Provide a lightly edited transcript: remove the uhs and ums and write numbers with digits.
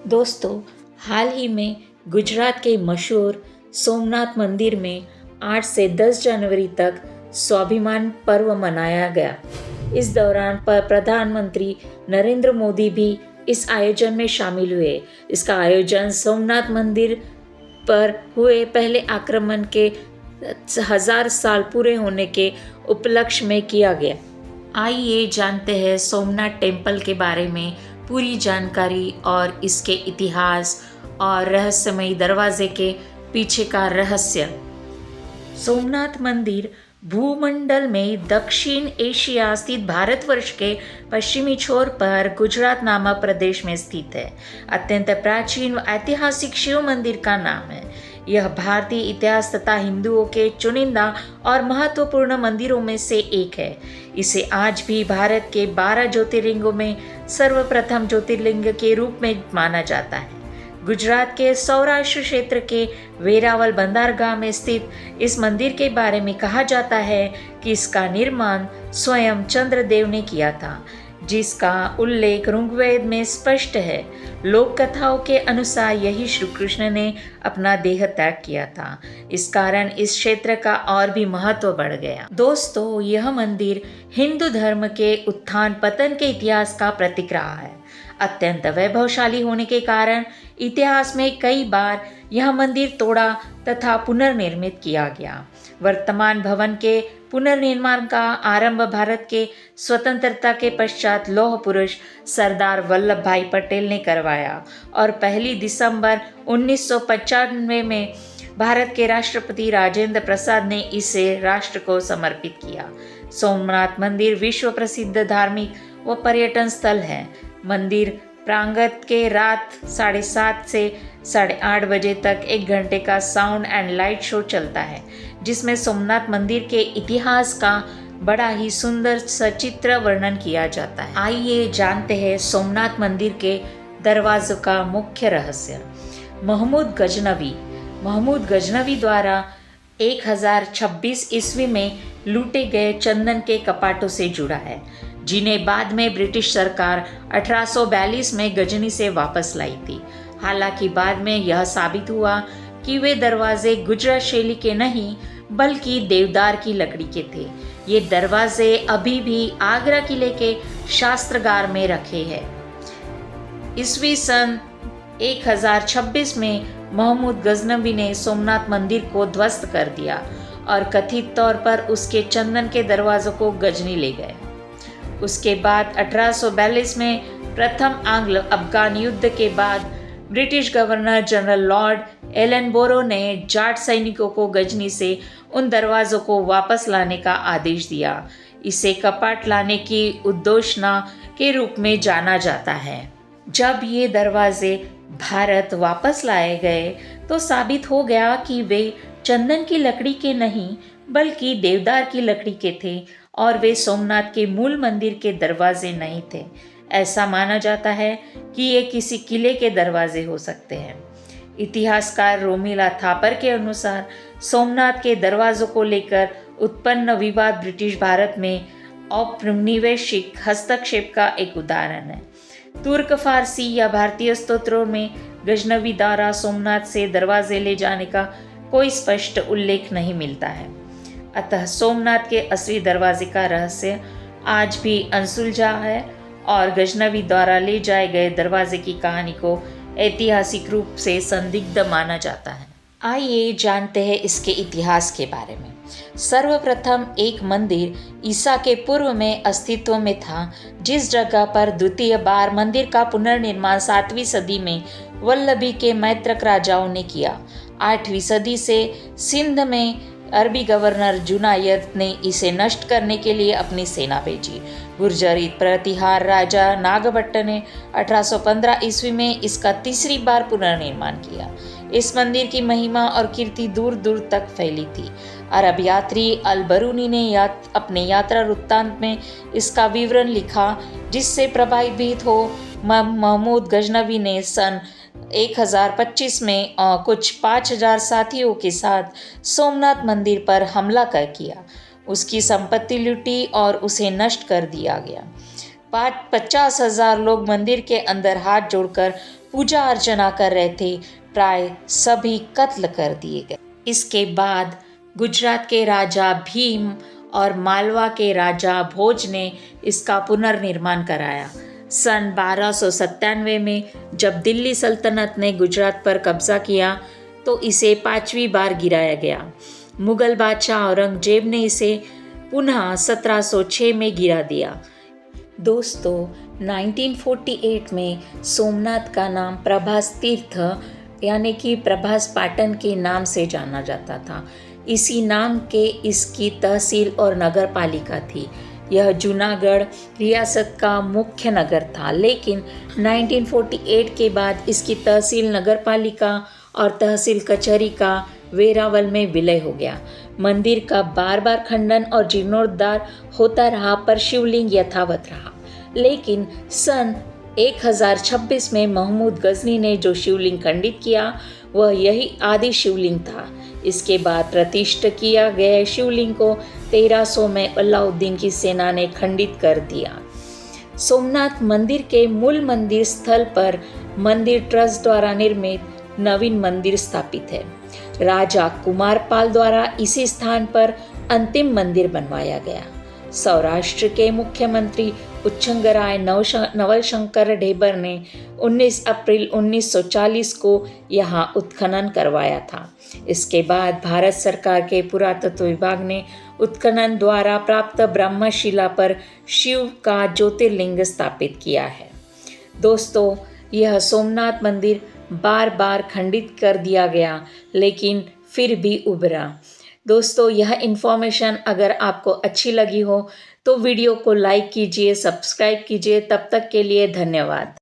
दोस्तों, हाल ही में गुजरात के मशहूर सोमनाथ मंदिर में 8 से 10 जनवरी तक स्वाभिमान पर्व मनाया गया। इस दौरान प्रधानमंत्री नरेंद्र मोदी भी इस आयोजन में शामिल हुए। इसका आयोजन सोमनाथ मंदिर पर हुए पहले आक्रमण के 1000 साल पूरे होने के उपलक्ष्य में किया गया। आइए जानते हैं सोमनाथ टेम्पल के बारे में पूरी जानकारी और इसके इतिहास और रहस्यमयी दरवाजे के पीछे का रहस्य। सोमनाथ मंदिर भूमंडल में दक्षिण एशिया स्थित भारतवर्ष के पश्चिमी छोर पर गुजरात नामक प्रदेश में स्थित है। अत्यंत प्राचीन व ऐतिहासिक शिव मंदिर का नाम है। यह भारतीय इतिहास तथा हिंदुओं के चुनिंदा और महत्वपूर्ण मंदिरों में से एक है। इसे आज भी भारत के 12 ज्योतिर्लिंगों में सर्वप्रथम ज्योतिर्लिंग के रूप में माना जाता है। गुजरात के सौराष्ट्र क्षेत्र के वेरावल बंदरगाह में स्थित इस मंदिर के बारे में कहा जाता है कि इसका निर्माण स्वयं चंद्रदेव ने किया था, जिसका उल्लेख ऋग्वेद में स्पष्ट है। लोक कथाओं के अनुसार यही श्री कृष्ण ने अपना देह त्याग किया था। इस कारण इस क्षेत्र का और भी महत्व बढ़ गया। दोस्तों, यह मंदिर हिंदू धर्म के उत्थान पतन के इतिहास का प्रतीक रहा है। अत्यंत वैभवशाली होने के कारण इतिहास में कई बार यह मंदिर तोड़ा तथा पुनर्निर्मित किया गया। वर्तमान भवन के पुनर्निर्माण का आरंभ भारत के स्वतंत्रता के पश्चात लौह पुरुष सरदार वल्लभ भाई पटेल ने करवाया और 1 दिसंबर 1995 में भारत के राष्ट्रपति राजेंद्र प्रसाद ने इसे राष्ट्र को समर्पित किया। सोमनाथ मंदिर विश्व प्रसिद्ध धार्मिक व पर्यटन स्थल है। मंदिर प्रांगण के रात 7:30 से 8:30 बजे तक 1 घंटे का साउंड एंड लाइट शो चलता है, जिसमें सोमनाथ मंदिर के इतिहास का बड़ा ही सुंदर सचित्र वर्णन किया जाता है। आइए जानते हैं सोमनाथ मंदिर के दरवाजों का मुख्य रहस्य। महमूद गजनवी द्वारा 1026 ईस्वी में लूटे गए चंदन के कपाटों से जुड़ा है, जिन्हें बाद में ब्रिटिश सरकार 1842 में गजनी से वापस लाई थी। हालांकि बाद में यह साबित हुआ कि वे दरवाजे गुजरात शैली के नहीं बल्कि देवदार की लकड़ी के थे। ये दरवाजे अभी भी आगरा किले के शास्त्रागार में रखे हैं। ईस्वी सन 1026 में महमूद गजनवी ने सोमनाथ मंदिर को ध्वस्त कर दिया और कथित तौर पर उसके चंदन के दरवाजों को गजनी ले गए। उसके बाद 1842 में प्रथम आंग्ल अफगान युद्ध के बाद ब्रिटिश गवर्नर जनरल लॉर्ड एलनबोरो ने जाट सैनिकों को गजनी से उन दरवाजों को वापस लाने का आदेश दिया। इसे कपाट लाने की उद्घोषणा के रूप में जाना जाता है। जब ये दरवाजे भारत वापस लाए गए तो साबित हो गया कि वे चंदन की लकड़ी के नहीं बल्कि देवदार की लकड़ी के थे और वे सोमनाथ के मूल मंदिर के दरवाजे नहीं थे। ऐसा माना जाता है कि ये किसी किले के दरवाजे हो सकते हैं। इतिहासकार रोमिला थापर के अनुसार सोमनाथ के दरवाजों को लेकर उत्पन्न विवाद ब्रिटिश भारत में औपनिवेशिक हस्तक्षेप का एक उदाहरण है। तुर्क फारसी या भारतीय स्तोत्रों में गजनवी द्वारा सोमनाथ से दरवाजे ले जाने का कोई स्पष्ट उल्लेख नहीं मिलता है। अतः सोमनाथ के असली दरवाजे का रहस्य आज भी अनसुलझा है और गजनवी द्वारा ले जाए गए दरवाजे की कहानी को ऐतिहासिक रूप से संदिग्ध माना जाता है। आइए जानते हैं इसके इतिहास के बारे में। सर्वप्रथम एक मंदिर ईसा के पूर्व में अस्तित्व में था, जिस जगह पर द्वितीय बार मंदिर का पुनर्निर्माण 7वीं सदी में वल्लभी के मैत्रक राजाओं ने किया। 8वीं सदी से सिंध में अरबी गवर्नर जुनायद ने इसे नष्ट करने के लिए अपनी सेना भेजी। गुर्जरी प्रतिहार राजा नागभट्ट ने 1815 ईस्वी में इसका तीसरी बार पुनर्निर्माण किया। इस मंदिर की महिमा और कीर्ति दूर दूर तक फैली थी। अरब यात्री अल बरूनी ने अपने यात्रा वृत्तांत में इसका विवरण लिखा, जिससे प्रभावित हो महमूद गजनवी ने सन 1025 में कुछ 5000 साथियों के साथ सोमनाथ मंदिर पर हमला किया। उसकी संपत्ति लूटी और उसे नष्ट कर दिया गया। 50,000 लोग मंदिर के अंदर हाथ जोड़कर पूजा अर्चना कर रहे थे, प्राय सभी कत्ल कर दिए गए। इसके बाद गुजरात के राजा भीम और मालवा के राजा भोज ने इसका पुनर्निर्माण कराया। सन 1297 में जब दिल्ली सल्तनत ने गुजरात पर कब्जा किया तो इसे 5वीं बार गिराया गया। मुगल बादशाह औरंगजेब ने इसे पुनः 1706 में गिरा दिया। दोस्तों, 1948 में सोमनाथ का नाम प्रभास तीर्थ यानी कि प्रभास पाटन के नाम से जाना जाता था। इसी नाम के इसकी तहसील और नगर पालिका थी। यह जूनागढ़ रियासत का मुख्य नगर था, लेकिन 1948 के बाद इसकी तहसील नगर पालिका और तहसील कचहरी का वेरावल में विलय हो गया। मंदिर का बार बार खंडन और जीर्णोद्धार होता रहा, पर शिवलिंग यथावत रहा। लेकिन सन 1026 में महमूद गजनी ने जो शिवलिंग खंडित किया वह यही आदि शिवलिंग था। इसके बाद प्रतिष्ठित किया गया शिवलिंग को 1300 में अलाउद्दीन की सेना ने खंडित कर दिया। सोमनाथ मंदिर के मूल मंदिर स्थल पर मंदिर ट्रस्ट द्वारा निर्मित नवीन मंदिर स्थापित है। राजा कुमारपाल द्वारा इसी स्थान पर अंतिम मंदिर बनवाया गया। सौराष्ट्र के मुख्यमंत्री उच्चंगराय नवल शंकर ढेबर ने 19 अप्रैल 1940 को यहाँ उत्खनन करवाया था। इसके बाद भारत सरकार के पुरातत्व विभाग ने उत्खनन द्वारा प्राप्त ब्रह्मशिला पर शिव का ज्योतिर्लिंग स्थापित किया है। दोस्तों, यह सोमनाथ मंदिर बार बार खंडित कर दिया गया, लेकिन फिर भी उभरा। दोस्तों, यह इन्फॉर्मेशन अगर आपको अच्छी लगी हो तो वीडियो को लाइक कीजिए, सब्सक्राइब कीजिए। तब तक के लिए धन्यवाद।